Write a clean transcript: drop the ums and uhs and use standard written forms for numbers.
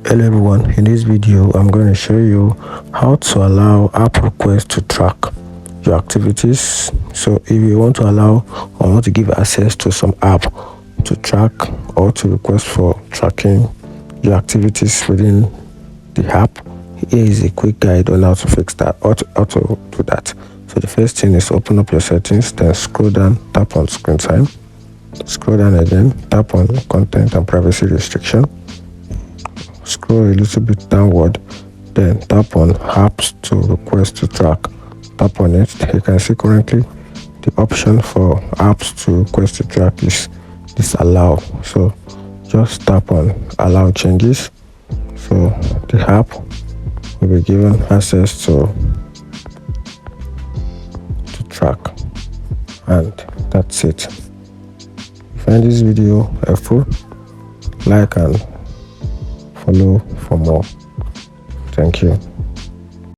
Hello everyone, in this video I'm going to show you how to allow app requests to track your activities. So if you want to allow or want to give access to some app to track or to request for tracking your activities within the app, here is a quick guide on how to fix that or how to do that. So the first thing is open up your settings, then scroll down, tap on screen time, scroll down again, tap on content and privacy restriction. Scroll a little bit downward, then tap on apps to request to track. Tap on it. You can see currently the option for apps to request to track is disallow. So just tap on allow changes. So the app will be given access to track, and that's it. If you find this video helpful, like and follow for more. Thank you.